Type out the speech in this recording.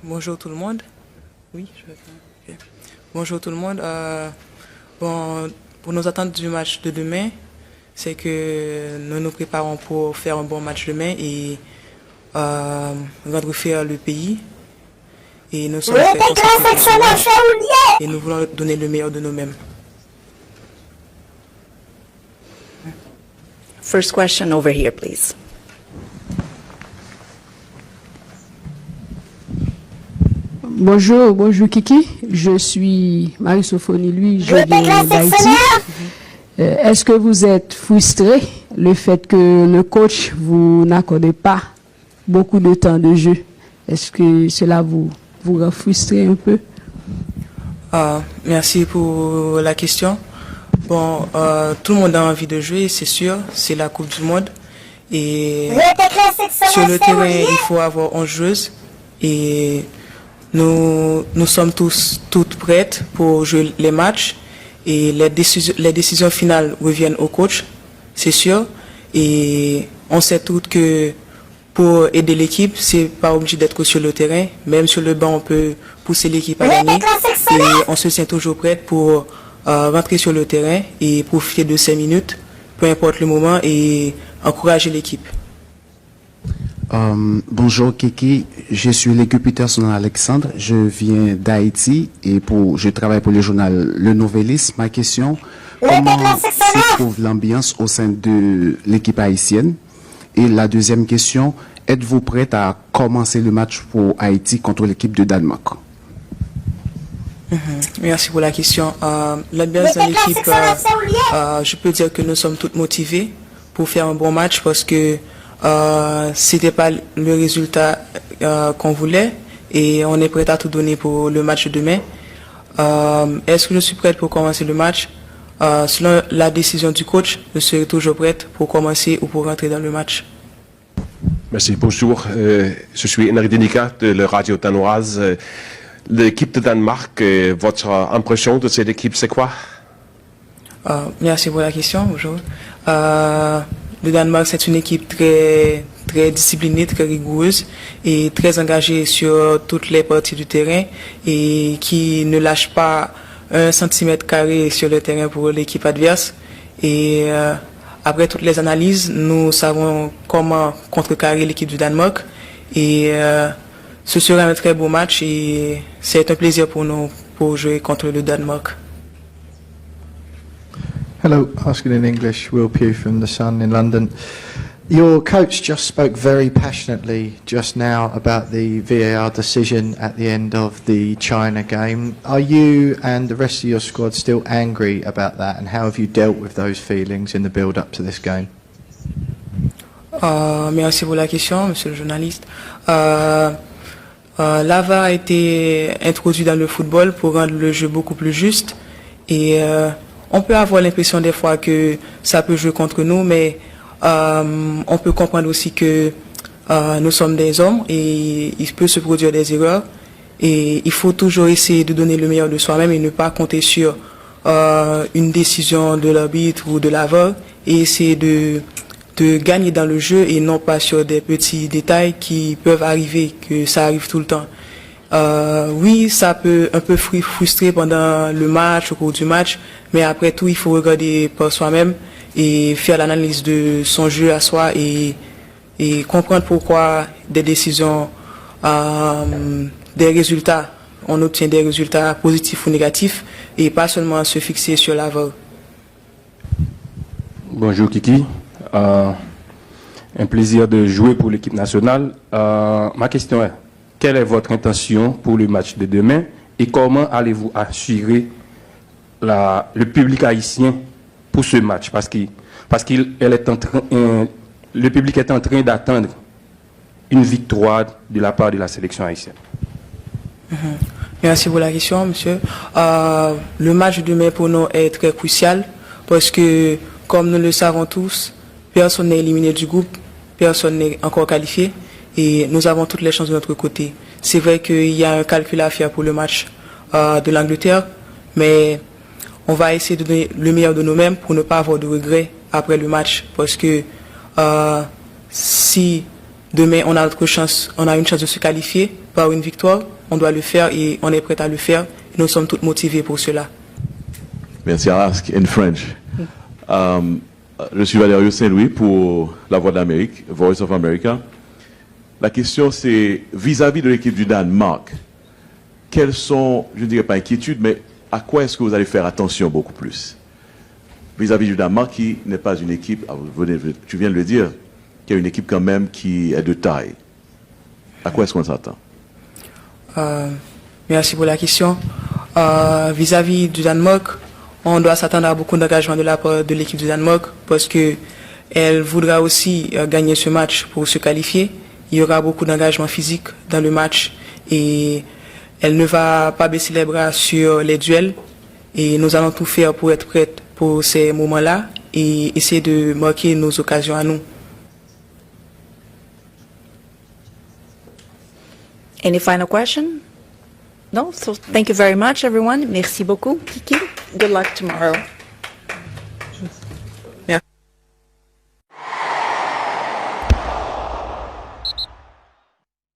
Bonjour tout le monde. Oui, je vais faire. Ok. Bonjour tout le monde. Bon, pour nos attentes du match de demain, c'est que nous nous préparons pour faire un bon match demain et rendre fier le pays. Et nous sommes très concentrés sur ce match et nous voulons donner le meilleur de nous-mêmes. First question over here, please. Bonjour Kiki, je suis Marie-Sophonie Louis, je viens d'Haïti. Est-ce que vous êtes frustré le fait que le coach vous n'accorde pas beaucoup de temps de jeu? Est-ce que cela vous rend frustré un peu? Merci pour la question. Bon, tout le monde a envie de jouer, c'est sûr, c'est la Coupe du Monde. Et sur le terrain, il faut avoir 11 joueuses. Et nous sommes toutes prêtes pour jouer les matchs. Et les décisions finales reviennent au coach, c'est sûr. Et on sait toutes que pour aider l'équipe, c'est pas obligé d'être sur le terrain. Même sur le banc, on peut pousser l'équipe à gagner. Et on se tient toujours prête pour rentrer sur le terrain et profiter de 5 minutes, peu importe le moment, et encourager l'équipe. Bonjour Kiki, je suis l'équipe Peterson Alexandre, je viens d'Haïti et je travaille pour le journal Le Nouvelliste. Ma question, comment se trouve l'ambiance au sein de l'équipe haïtienne? Et la deuxième question, êtes-vous prête à commencer le match pour Haïti contre l'équipe de Danemark? Merci pour la question. L'ambiance dans l'équipe, je peux dire que nous sommes toutes motivées pour faire un bon match parce que c'était pas le résultat qu'on voulait et on est prêt à tout donner pour le match de demain. Est-ce que je suis prête pour commencer le match? Selon la décision du coach, je serai toujours prête pour commencer ou pour rentrer dans le match. Merci, bonjour. Je suis Henri Denica de la radio danoise. L'équipe de Danemark, votre impression de cette équipe, c'est quoi? Merci pour la question. Bonjour. Le Danemark, c'est une équipe très disciplinée, très rigoureuse et très engagée sur toutes les parties du terrain et qui ne lâche pas 1 cm² sur le terrain pour l'équipe adverse. Et après toutes les analyses, nous savons comment contrecarrer l'équipe du Danemark. Et ce sera un très beau match et c'est un plaisir pour nous pour jouer contre le Danemark. Hello, asking in English, Will Pugh from The Sun in London. Your coach just spoke very passionately just now about the VAR decision at the end of the China game. Are you and the rest of your squad still angry about that, and how have you dealt with those feelings in the build-up to this game? Merci pour la question, monsieur le journaliste. La VAR a été introduit dans le football pour rendre le jeu beaucoup plus juste et on peut avoir l'impression des fois que ça peut jouer contre nous, mais on peut comprendre aussi que nous sommes des hommes et il peut se produire des erreurs et il faut toujours essayer de donner le meilleur de soi-même et ne pas compter sur une décision de l'arbitre ou de la VAR et essayer de gagner dans le jeu et non pas sur des petits détails qui peuvent arriver, que ça arrive tout le temps. Oui, ça peut un peu frustrer pendant le match, au cours du match, mais après tout, il faut regarder par soi-même et faire l'analyse de son jeu à soi et comprendre pourquoi des décisions, des résultats, on obtient des résultats positifs ou négatifs et pas seulement se fixer sur la VAR. Bonjour Kiki, un plaisir de jouer pour l'équipe nationale. Ma question est, quelle est votre intention pour le match de demain et comment allez-vous assurer le public haïtien pour ce match? Parce que le public est en train d'attendre une victoire de la part de la sélection haïtienne. Merci pour la question, monsieur. Le match de demain pour nous est très crucial parce que, comme nous le savons tous, personne n'est éliminé du groupe, personne n'est encore qualifié. Et nous avons toutes les chances de notre côté. C'est vrai qu'il y a un calcul à faire pour le match de l'Angleterre, mais on va essayer de donner le meilleur de nous-mêmes pour ne pas avoir de regrets après le match. Parce que si demain on a une chance de se qualifier par une victoire, on doit le faire et on est prêt à le faire. Nous sommes tous motivés pour cela. Merci. I'll ask in French. Je suis Valerio Saint-Louis pour La Voix de l'Amérique, Voice of America. La question c'est, vis-à-vis de l'équipe du Danemark, quelles sont, je ne dirais pas inquiétudes, mais à quoi est-ce que vous allez faire attention beaucoup plus? Vis-à-vis du Danemark, qui n'est pas une équipe, tu viens de le dire, qui est une équipe quand même qui est de taille. À quoi est-ce qu'on s'attend? Merci pour la question. Vis-à-vis du Danemark, on doit s'attendre à beaucoup d'engagement de la part de l'équipe du Danemark parce que elle voudra aussi gagner ce match pour se qualifier. Il y aura beaucoup d'engagement physique dans le match et elle ne va pas baisser les bras sur les duels. Et nous allons tout faire pour être prêtes pour ces moments-là et essayer de marquer nos occasions à nous. Any final question? No? So thank you very much, everyone. Merci beaucoup, Kiki. Good luck tomorrow.